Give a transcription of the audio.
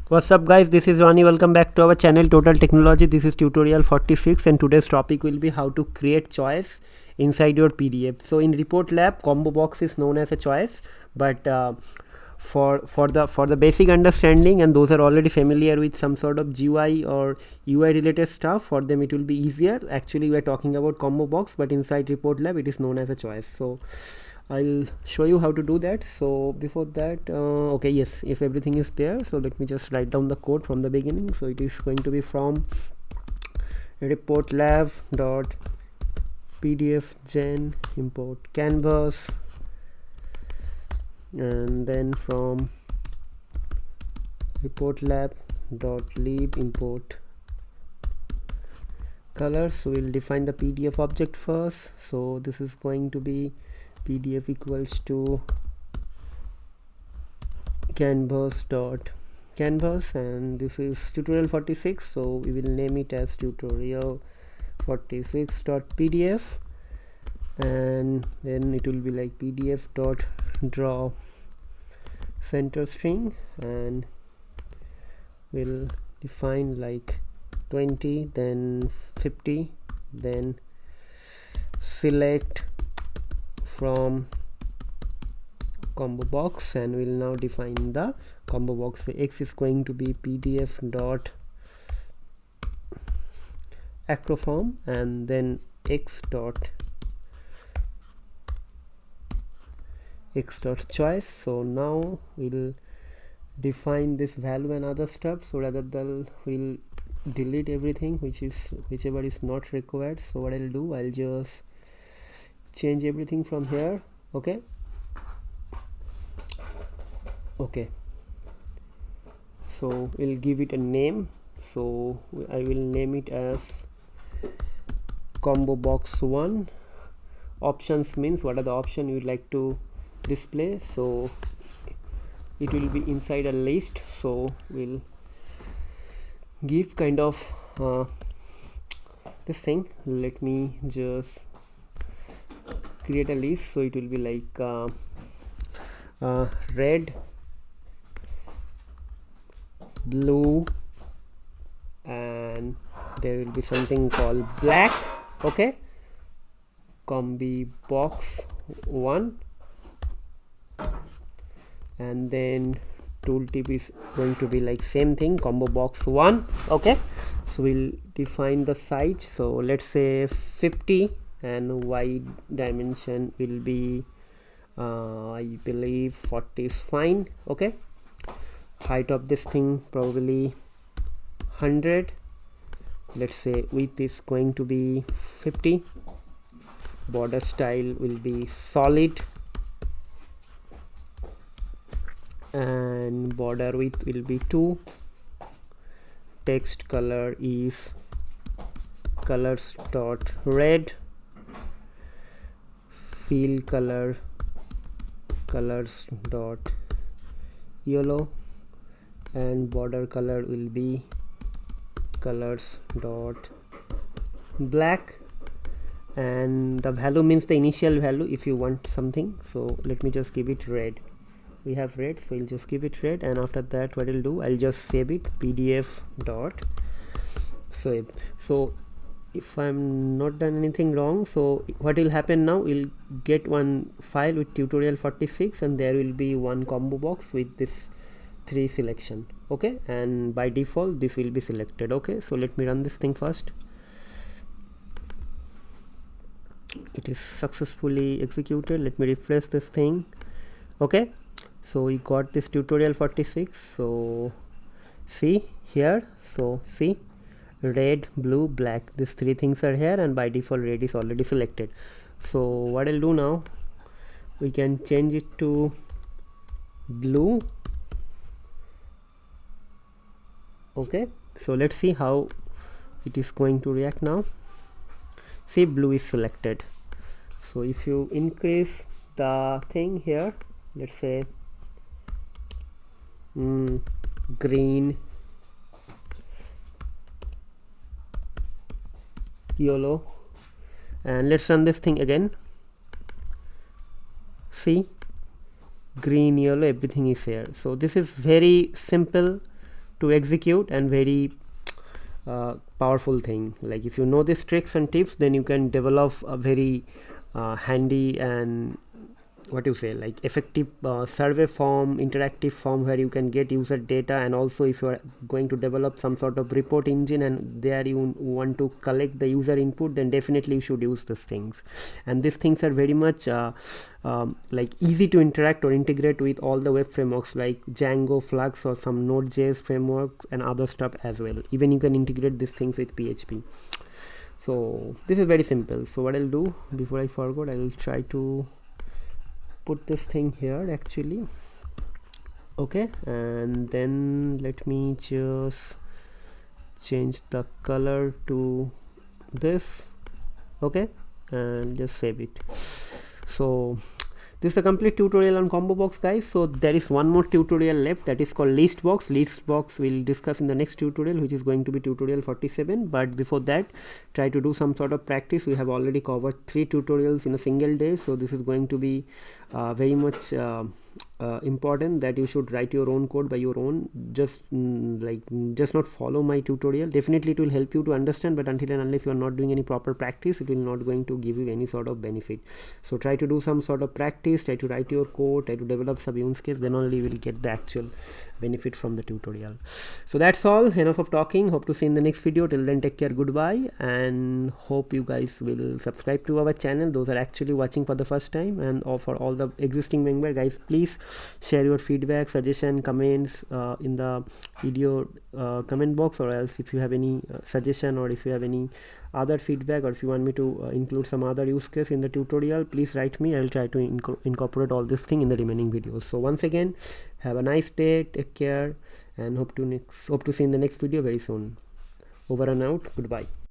What's up guys, this is Rani. Welcome back to our channel Total Technology. This is tutorial 46 and today's topic will be how to create choice inside your PDF. So in Report Lab, combo box is known as a choice, but for the basic understanding, and those are already familiar with some sort of GUI or UI related stuff, for them it will be easier. Actually we are talking about combo box, but inside Report Lab it is known as a choice. So I'll show you how to do that. So before that, okay, yes, if everything is there, so let me just write down the code from the beginning. So it is going to be from report lab dot pdf gen import canvas, and then from report lab dot lib import colors. So we'll define the PDF object first. So this is going to be PDF equals to canvas dot canvas, and this is tutorial 46, so we will name it as tutorial 46.pdf, and then it will be like pdf dot draw center string, and we'll define like 20, then 50, then select from combo box, and we'll now define the combo box. So x is going to be pdf dot acroform, and then x dot choice. So now we'll define this value and other stuff, so rather than we'll delete everything whichever is not required. So what I'll do, I'll just change everything from here. Okay, so we'll give it a name. So I will name it as combo box 1. Options means what are the options you would like to display. So it will be inside a list, so we'll give kind of this thing. Let me just create a list. So it will be like red, blue, and there will be something called black. Okay, combi box 1, and then tooltip is going to be like same thing, combo box 1. Okay, so we'll define the size. So let's say 50, and y dimension will be I believe 40 is fine. Okay, height of this thing probably 100. Let's say width is going to be 50. Border style will be solid, and border width will be 2. Text color is colors dot red. Fill color colors dot yellow, and border color will be colors dot black, and the value means the initial value if you want something. So let me just give it red. We have red, so we'll just give it red, and after that what I'll do, I'll just save it, pdf dot save. So if I'm not done anything wrong, so what will happen now, we'll get one file with tutorial 46, and there will be one combo box with this 3 selection. Okay, and by default this will be selected. Okay, so let me run this thing first. It is successfully executed. Let me refresh this thing. Okay, so we got this tutorial 46. So see here, so see red, blue, black, these 3 things are here, and by default red is already selected. So what I'll do now, we can change it to blue. Okay, so let's see how it is going to react now. See, blue is selected. So if you increase the thing here, let's say green, yellow, and let's run this thing again. See, green, yellow, everything is here. So this is very simple to execute and very powerful thing. Like if you know these tricks and tips, then you can develop a very handy and what you say, like effective survey form, interactive form, where you can get user data. And also if you are going to develop some sort of report engine and there you want to collect the user input, then definitely you should use these things. And these things are very much like easy to interact or integrate with all the web frameworks like Django, Flux, or some Node.js framework and other stuff as well. Even you can integrate these things with PHP. So this is very simple. So what I'll do, before I forget, I will try to put this thing here actually. Okay, and then let me just change the color to this. Okay, and just save it. So this is a complete tutorial on combo box, guys. So there is one more tutorial left, that is called list box. List box we'll discuss in the next tutorial, which is going to be tutorial 47. But before that, try to do some sort of practice. We have already covered 3 tutorials in a single day, so this is going to be very much important, that you should write your own code by your own. Just just not follow my tutorial. Definitely it will help you to understand, but until and unless you are not doing any proper practice, it will not going to give you any sort of benefit. So try to do some sort of practice, try to write your code, try to develop some use case, then only you will get the actual benefit from the tutorial. So that's all, enough of talking. Hope to see you in the next video. Till then, take care, goodbye, and hope you guys will subscribe to our channel, those are actually watching for the first time. And for all the existing member guys, please share your feedback, suggestion, comments in the video comment box, or else if you have any suggestion, or if you have any other feedback, or if you want me to include some other use case in the tutorial, please write me. I will try to incorporate all this thing in the remaining videos. So once again, have a nice day, take care, and hope to see you in the next video very soon. Over and out, goodbye.